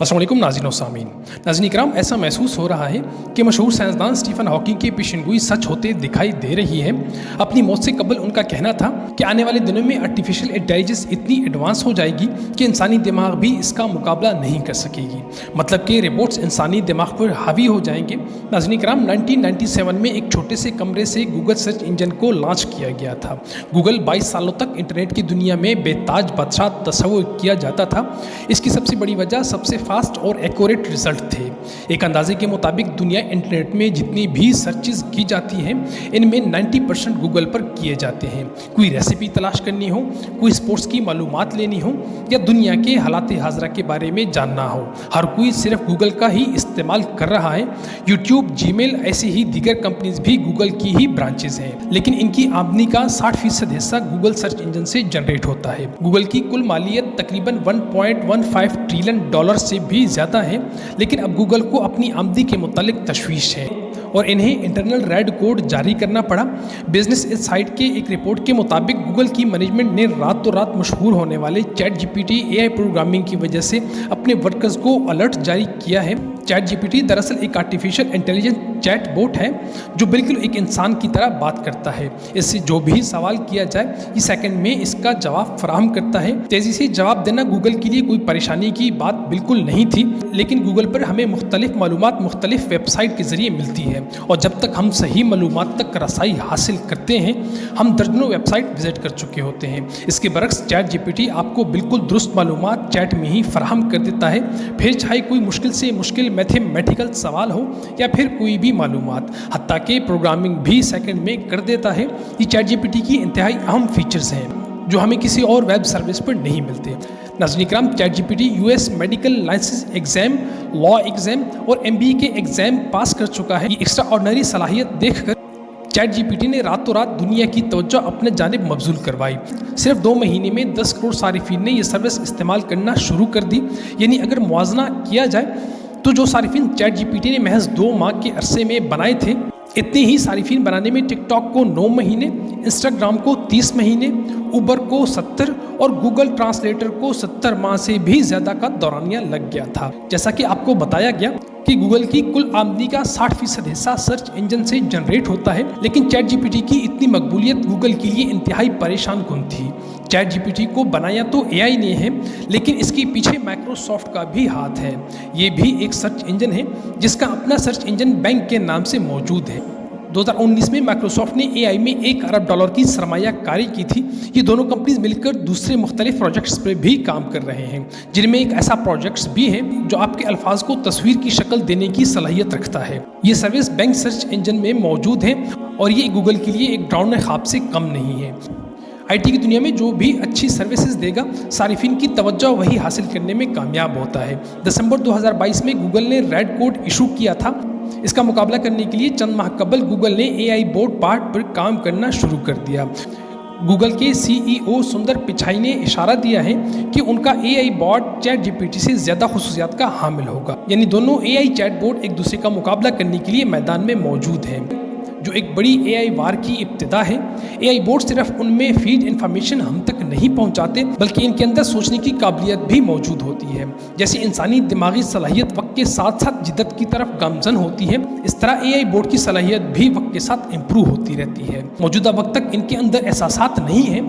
अस्सलाम वालेकुम नाज़रीन और सामीन। नाज़रीन इकराम, ऐसा महसूस हो रहा है कि मशहूर साइंसदान स्टीफन हॉकिंग की पेशेनगोई सच होते दिखाई दे रही है। अपनी मौत से कबल उनका कहना था कि आने वाले दिनों में आर्टिफिशियल इंटेलिजेंस इतनी एडवांस हो जाएगी कि इंसानी दिमाग भी इसका मुकाबला नहीं कर सकेगी। मतलब कि रोबोट्स इंसानी दिमाग पर हावी हो जाएंगे। नाज़रीन इकराम, 1997 में एक छोटे से कमरे से गूगल सर्च इंजन को लॉन्च किया गया था। गूगल 22 सालों तक इंटरनेट की दुनिया में बेताज बादशाह तस्वुर किया जाता था। इसकी सबसे बड़ी वजह सबसे फास्ट और एक्यूरेट रिजल्ट थे। एक अंदाजे के मुताबिक दुनिया इंटरनेट में जितनी भी सर्चेस की जाती हैं, इनमें 90% गूगल पर किए जाते हैं। कोई रेसिपी तलाश करनी हो, कोई स्पोर्ट्स की मालूमात लेनी हो या दुनिया के हालात हाजरा के बारे में जानना हो, हर कोई सिर्फ गूगल का ही इस्तेमाल कर रहा है। यूट्यूब, जीमेल, ऐसी ही दीगर कंपनीज भी गूगल की ही ब्रांचेज हैं, लेकिन इनकी आमदनी का 60% हिस्सा गूगल सर्च इंजन से जनरेट होता है। गूगल की कुल मालियत तकरीबन $1.15 ट्रिलियन से भी ज़्यादा है, लेकिन अब गूगल को अपनी आमदनी के मुतालिक तशवीश है और इन्हें इंटरनल रेड कोड जारी करना पड़ा। बिजनेस इनसाइट के एक रिपोर्ट के मुताबिक गूगल की मैनेजमेंट ने रातों रात मशहूर होने वाले चैट जीपीटी AI प्रोग्रामिंग की वजह से अपने वर्कर्स को अलर्ट जारी किया है। चैट जीपीटी दरअसल एक आर्टिफिशियल इंटेलिजेंस चैट बोट है जो बिल्कुल एक इंसान की तरह बात करता है। इससे जो भी सवाल किया जाए, ये सेकंड में इसका जवाब फराहम करता है। तेज़ी से जवाब देना गूगल के लिए कोई परेशानी की बात बिल्कुल नहीं थी, लेकिन गूगल पर हमें मुख्तलिफ मालूमात मुख्तलिफ वेबसाइट के ज़रिए मिलती है और जब तक हम सही मालूमात तक रसाई हासिल करते हैं, हम दर्जनों वेबसाइट विजिट कर चुके होते हैं। इसके बरक्स चैट जीपीटी आपको बिल्कुल दुरुस्त मालूमात चैट में ही फराहम कर देता है, फिर चाहे कोई मुश्किल से मुश्किल मैथमेटिकल सवाल हो या फिर कोई भी मालूमात, हत्ता के प्रोग्रामिंग भी सेकंड में कर देता है। ये चैट जीपीटी की इंतहाई अहम फीचर्स हैं जो हमें किसी और वेब सर्विस पर नहीं मिलते। नाज़रीन इकराम, ChatGPT US medical licence exam, law exam और MBA के एग्ज़ाम पास कर चुका है। ये एक्स्ट्रा ऑर्डिनरी सलाहियत देखकर चैट जीपीटी ने रातों रात दुनिया की तवज्जो अपने जानिब मबजूल करवाई। सिर्फ 2 महीने में 10 करोड़ सारिफीन ने यह सर्विस इस्तेमाल करना शुरू कर दी। यानी अगर मुआवजा किया जाए तो जो सारिफीन चैट जीपीटी ने महज 2 माह के अरसे में बनाए थे, इतने ही सारिफीन बनाने में टिकटॉक को 9 महीने, इंस्टाग्राम को 30 महीने, उबर को 70 और गूगल ट्रांसलेटर को 70 माह से भी ज़्यादा का दौरानिया लग गया था। जैसा कि आपको बताया गया कि गूगल की कुल आमदनी का 60% हिस्सा सर्च इंजन से जनरेट होता है, लेकिन चैट जीपीटी की इतनी मकबूलियत गूगल के लिए इंतहाई परेशान कुन थी। चैट जीपीटी को बनाया तो AI ने है, लेकिन इसके पीछे माइक्रोसॉफ्ट का भी हाथ है। ये भी एक सर्च इंजन है जिसका अपना सर्च इंजन बैंक के नाम से मौजूद है। 2019 में माइक्रोसॉफ्ट ने AI में $1 अरब की सरमायाकारी की थी। ये दोनों कंपनीज मिलकर दूसरे मुख्तलिफ प्रोजेक्ट्स पर भी काम कर रहे हैं, जिनमें एक ऐसा प्रोजेक्ट्स भी है जो आपके अल्फाज को तस्वीर की शक्ल देने की सलाहियत रखता है। ये सर्विस बैंक सर्च इंजन में मौजूद है और ये गूगल के लिए एक ड्रोन ख्वाब से कम नहीं है। IT की दुनिया में जो भी अच्छी सर्विसेज देगा, सारिफिन की तवज्जो वही हासिल करने में कामयाब होता है। दिसंबर 2022 में गूगल ने रेड कोड इशू किया था। इसका मुकाबला करने के लिए चंद माह कबल गूगल ने AI बोट पार्ट पर काम करना शुरू कर दिया। गूगल के CEO सुंदर पिचाई ने इशारा दिया है कि उनका AI बॉट चैट जीपीटी से ज़्यादा खुसूसियात का हामिल होगा। यानी दोनों AI चैट बोट एक दूसरे का मुकाबला करने के लिए मैदान में मौजूद हैं, जो एक बड़ी AI वार की इब्तिदा है। AI बोर्ड सिर्फ उनमें फीड इंफॉर्मेशन हम तक नहीं पहुंचाते, बल्कि इनके अंदर सोचने की काबिलियत भी मौजूद होती है। जैसे इंसानी दिमागी सलाहियत वक्त के साथ साथ जिद्दत की तरफ गामजन होती है, इस तरह AI बोर्ड की सलाहियत भी वक्त के साथ इम्प्रूव होती रहती है। मौजूदा वक्त तक इनके अंदर एहसासात नहीं है,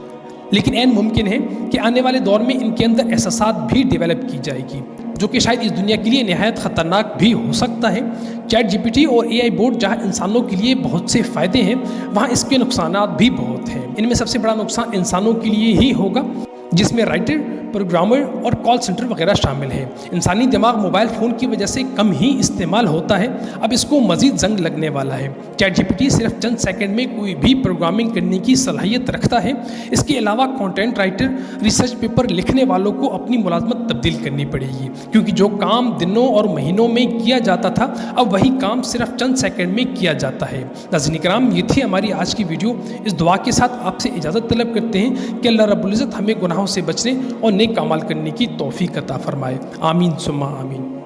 लेकिन ऐन मुमकिन है कि आने वाले दौर में इनके अंदर एहसासात भी डेवलप की जाएगी, जो कि शायद इस दुनिया के लिए नहायत ख़तरनाक भी हो सकता है। चैट जीपीटी और AI बोर्ड जहाँ इंसानों के लिए बहुत से फ़ायदे हैं, वहाँ इसके नुकसानात भी बहुत हैं। इनमें सबसे बड़ा नुकसान इंसानों के लिए ही होगा, जिसमें राइटर, प्रोग्रामर और कॉल सेंटर वगैरह शामिल हैं। इंसानी दिमाग मोबाइल फ़ोन की वजह से कम ही इस्तेमाल होता है, अब इसको मज़ीद जंग लगने वाला है। चैट जीपीटी सिर्फ चंद सेकंड में कोई भी प्रोग्रामिंग करने की सलाहियत रखता है। इसके अलावा कंटेंट राइटर, रिसर्च पेपर लिखने वालों को अपनी मुलाजमत तब्दील करनी पड़ेगी, क्योंकि जो काम दिनों और महीनों में किया जाता था, अब वही काम सिर्फ चंद सेकंड में किया जाता है। नाज़रीन इकराम, ये थी हमारी आज की वीडियो। इस दुआ के साथ आपसे इजाज़त तलब करते हैं कि अल्लाह रब्बुल इज़्ज़त हमें गुनाहों से बचने और नेक अमाल करने की तौफीक अता फरमाए। आमीन सुम्मा आमीन।